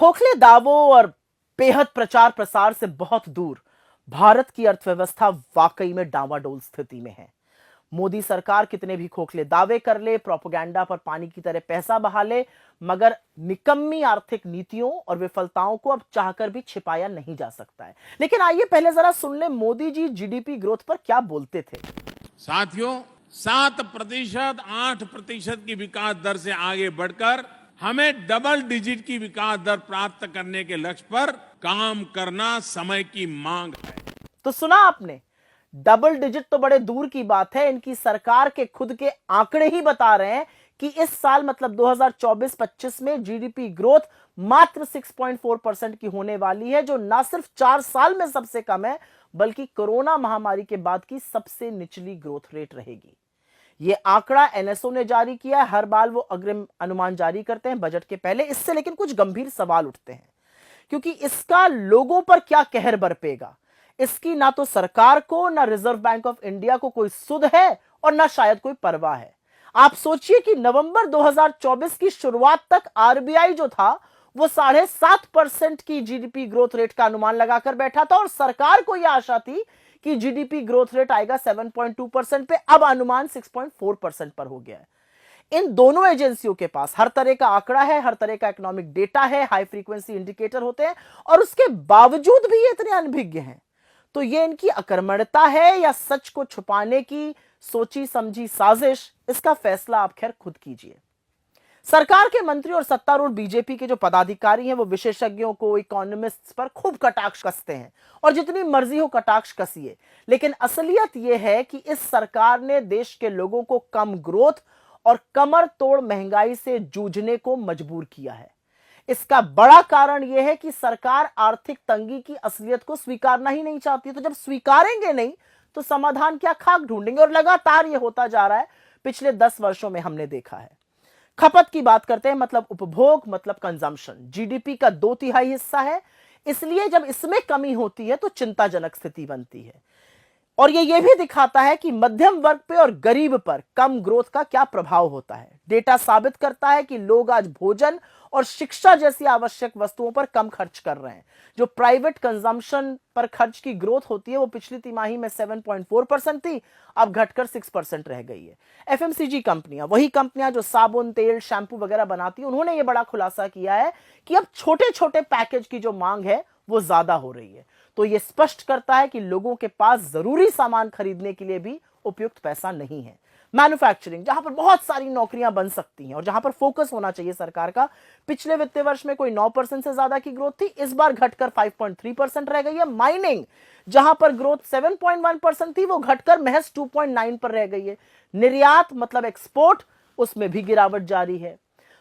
खोखले दावों और बेहद प्रचार प्रसार से बहुत दूर भारत की अर्थव्यवस्था वाकई में डावाडोल स्थिति में है। मोदी सरकार कितने भी खोखले दावे कर ले, प्रोपेगेंडा पर पानी की तरह पैसा बहा ले, मगर निकम्मी आर्थिक नीतियों और विफलताओं को अब चाहकर भी छिपाया नहीं जा सकता है। लेकिन आइए पहले जरा सुन ले मोदी जी जीडीपी ग्रोथ पर क्या बोलते थे। साथियों, 7%, 8% की विकास दर से आगे बढ़कर हमें डबल डिजिट की विकास दर प्राप्त करने के लक्ष्य पर काम करना समय की मांग है। तो सुना आपने, डबल डिजिट तो बड़े दूर की बात है, इनकी सरकार के खुद के आंकड़े ही बता रहे हैं कि इस साल मतलब 2024-25 में जीडीपी ग्रोथ मात्र 6.4% की होने वाली है, जो ना सिर्फ 4 साल में सबसे कम है बल्कि कोरोना महामारी के बाद की सबसे निचली ग्रोथ रेट रहेगी। यह आंकड़ा एनएसओ ने जारी किया है। हर बार वो अग्रिम अनुमान जारी करते हैं बजट के पहले। इससे लेकिन कुछ गंभीर सवाल उठते हैं, क्योंकि इसका लोगों पर क्या कहर बरपेगा। इसकी ना तो सरकार को, ना रिजर्व बैंक ऑफ इंडिया को कोई सुध है और ना शायद कोई परवाह है। आप सोचिए कि नवंबर 2024 की शुरुआत तक आरबीआई जो था वो 7.5% की जीडीपी ग्रोथ रेट का अनुमान लगाकर बैठा था और सरकार को यह आशा थी कि जीडीपी ग्रोथ रेट आएगा 7.2% पे। अब अनुमान 6.4% पर हो गया है। इन दोनों एजेंसियों के पास हर तरह का आंकड़ा है, हर तरह का इकोनॉमिक डेटा है, हाई फ्रीक्वेंसी इंडिकेटर होते हैं, और उसके बावजूद भी ये इतने अनभिज्ञ हैं। तो ये इनकी अकर्मण्यता है या सच को छुपाने की सोची समझी साजिश, इसका फैसला आप खैर खुद कीजिए। सरकार के मंत्री और सत्तारूढ़ बीजेपी के जो पदाधिकारी हैं वो विशेषज्ञों को, इकोनॉमिस्ट्स पर खूब कटाक्ष कसते हैं और जितनी मर्जी हो कटाक्ष कसिए, लेकिन असलियत यह है कि इस सरकार ने देश के लोगों को कम ग्रोथ और कमर तोड़ महंगाई से जूझने को मजबूर किया है। इसका बड़ा कारण यह है कि सरकार आर्थिक तंगी की असलियत को स्वीकारना ही नहीं चाहती। तो जब स्वीकारेंगे नहीं तो समाधान क्या, खाक ढूंढेंगे। और लगातार यह होता जा रहा है, पिछले 10 वर्षों में हमने देखा है। खपत की बात करते हैं, मतलब उपभोग, मतलब कंजम्पशन जीडीपी का 2/3 हिस्सा है। इसलिए जब इसमें कमी होती है तो चिंताजनक स्थिति बनती है। और ये भी दिखाता है कि मध्यम वर्ग पे और गरीब पर कम ग्रोथ का क्या प्रभाव होता है। डेटा साबित करता है कि लोग आज भोजन और शिक्षा जैसी आवश्यक वस्तुओं पर कम खर्च कर रहे हैं। जो प्राइवेट कंजम्पशन पर खर्च की ग्रोथ होती है वो पिछली तिमाही में 7.4% थी, अब घटकर 6% रह गई है। एफएमसीजी कंपनियां, वही कंपनियां जो साबुन, तेल, शैम्पू वगैरह बनाती हैं, उन्होंने ये बड़ा खुलासा किया है कि अब छोटे छोटे पैकेज की जो मांग है वो ज्यादा हो रही है। तो यह स्पष्ट करता है कि लोगों के पास जरूरी सामान खरीदने के लिए भी उपयुक्त पैसा नहीं है। मैन्युफैक्चरिंग, जहां पर बहुत सारी नौकरियां बन सकती हैं और जहां पर फोकस होना चाहिए सरकार का, पिछले वित्तीय वर्ष में कोई 9% से ज्यादा की ग्रोथ थी, इस बार घटकर 5.3% रह गई है। माइनिंग, जहां पर ग्रोथ 7.1% थी, वो घटकर महज 2.9 पर रह गई है। निर्यात मतलब एक्सपोर्ट, उसमें भी गिरावट जारी है।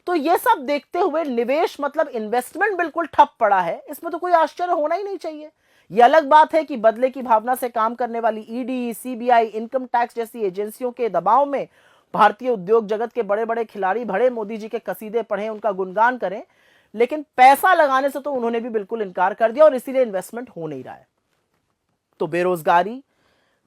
तो ये सब देखते हुए निवेश मतलब इन्वेस्टमेंट बिल्कुल ठप पड़ा है। इसमें तो कोई आश्चर्य होना ही नहीं चाहिए। यह अलग बात है कि बदले की भावना से काम करने वाली ईडी, सीबीआई, इनकम टैक्स जैसी एजेंसियों के दबाव में भारतीय उद्योग जगत के बड़े बड़े खिलाड़ी भड़े मोदी जी के कसीदे पढ़ें, उनका गुणगान करें, लेकिन पैसा लगाने से तो उन्होंने भी बिल्कुल इनकार कर दिया और इसीलिए इन्वेस्टमेंट हो नहीं रहा है। तो बेरोजगारी,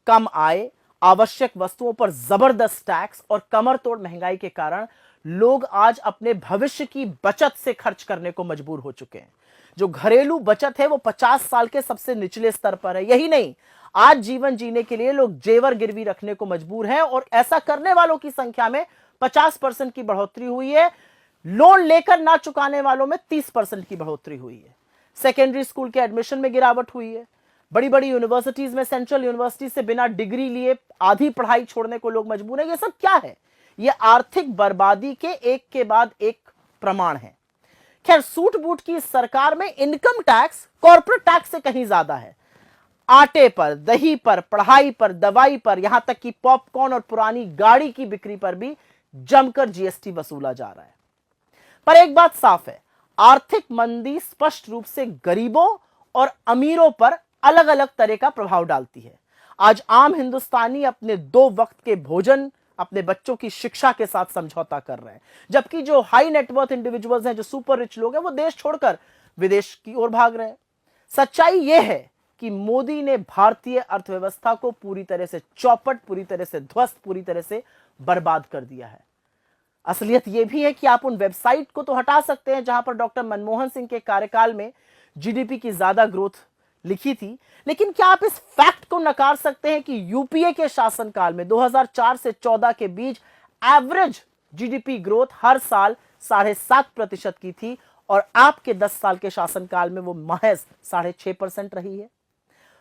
कम आय, आवश्यक वस्तुओं पर जबरदस्त टैक्स और कमर तोड़ महंगाई के कारण लोग आज अपने भविष्य की बचत से खर्च करने को मजबूर हो चुके हैं। जो घरेलू बचत है वो 50 साल के सबसे निचले स्तर पर है। यही नहीं, आज जीवन जीने के लिए लोग जेवर गिरवी रखने को मजबूर हैं और ऐसा करने वालों की संख्या में 50% की बढ़ोतरी हुई है। लोन लेकर ना चुकाने वालों में 30% की बढ़ोतरी हुई है। सेकेंडरी स्कूल के एडमिशन में गिरावट हुई है। बड़ी बड़ी यूनिवर्सिटीज में, सेंट्रल यूनिवर्सिटी से बिना डिग्री लिए आधी पढ़ाई छोड़ने को लोग मजबूर हैं। ये सब क्या है? ये आर्थिक बर्बादी के एक के बाद एक प्रमाण है। खैर, सूट बूट की इस सरकार में इनकम टैक्स कॉर्पोरेट टैक्स से कहीं ज्यादा है। आटे पर, दही पर, पढ़ाई पर, दवाई पर, यहां तक कि पॉपकॉर्न और पुरानी गाड़ी की बिक्री पर भी जमकर जीएसटी वसूला जा रहा है। पर एक बात साफ है, आर्थिक मंदी स्पष्ट रूप से गरीबों और अमीरों पर अलग अलग तरह का प्रभाव डालती है। आज आम हिंदुस्तानी अपने 2 वक्त के भोजन, अपने बच्चों की शिक्षा के साथ समझौता कर रहे हैं, जबकि जो हाई नेटवर्थ इंडिविजुअल्स हैं, जो सुपर रिच लोग हैं, वो देश छोड़कर विदेश की ओर भाग रहे हैं। सच्चाई यह है कि मोदी ने भारतीय अर्थव्यवस्था को पूरी तरह से चौपट, पूरी तरह से ध्वस्त, पूरी तरह से बर्बाद कर दिया है। असलियत यह भी है कि आप उन वेबसाइट को तो हटा सकते हैं जहां पर डॉक्टर मनमोहन सिंह के कार्यकाल में जीडीपी की ज्यादा ग्रोथ लिखी थी, लेकिन क्या आप इस फैक्ट को नकार सकते हैं कि यूपीए के शासनकाल में 2004 से 14 के बीच एवरेज जीडीपी ग्रोथ हर साल 7.5% की थी और आपके 10 साल के शासनकाल में वो महज 6.5% रही है।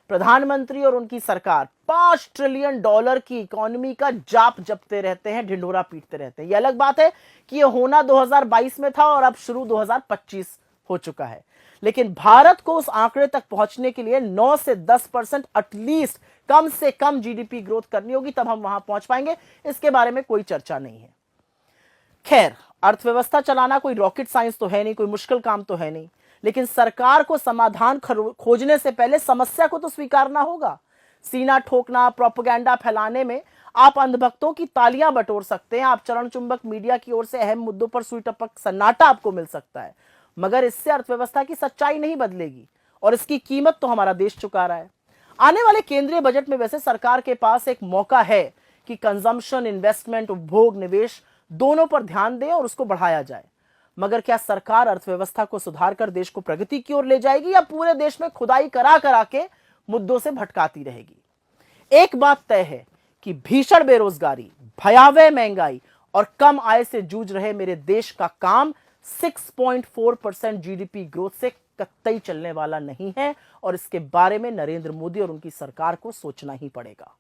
प्रधानमंत्री और उनकी सरकार $5 ट्रिलियन की इकोनॉमी का जाप जपते रहते हैं, ढिंढोरा पीटते रहते हैं। यह अलग बात है कि यह होना 2022 में था और अब शुरू 2025 हो चुका है, लेकिन भारत को उस आंकड़े तक पहुंचने के लिए 9 से 10% एटलीस्ट कम से कम जीडीपी ग्रोथ करनी होगी, तब हम वहां पहुंच पाएंगे। इसके बारे में कोई चर्चा नहीं है। खैर, अर्थव्यवस्था चलाना कोई रॉकेट साइंस तो है नहीं, कोई मुश्किल काम तो है नहीं, लेकिन सरकार को समाधान खोजने से पहले समस्या को तो स्वीकारना होगा। सीना ठोकना, प्रोपेगेंडा फैलाने में आप अंधभक्तों की तालियां बटोर सकते हैं, आप चरण चुंबक मीडिया की ओर से अहम मुद्दों पर सुई टपक सन्नाटा आपको मिल सकता है, मगर इससे अर्थव्यवस्था की सच्चाई नहीं बदलेगी और इसकी कीमत तो हमारा देश चुका रहा है। आने वाले केंद्रीय बजट में वैसे सरकार के पास एक मौका है कि कंजम्पशन, इन्वेस्टमेंट, उपभोग, निवेश दोनों पर ध्यान दें और उसको बढ़ाया जाए। मगर क्या सरकार अर्थव्यवस्था को सुधार कर देश को प्रगति की ओर ले जाएगी या पूरे देश में खुदाई करा करा के मुद्दों से भटकाती रहेगी? एक बात तय है कि भीषण बेरोजगारी, भयावह महंगाई और कम आय से जूझ रहे मेरे देश का काम 6.4% जीडीपी ग्रोथ से कतई चलने वाला नहीं है और इसके बारे में नरेंद्र मोदी और उनकी सरकार को सोचना ही पड़ेगा।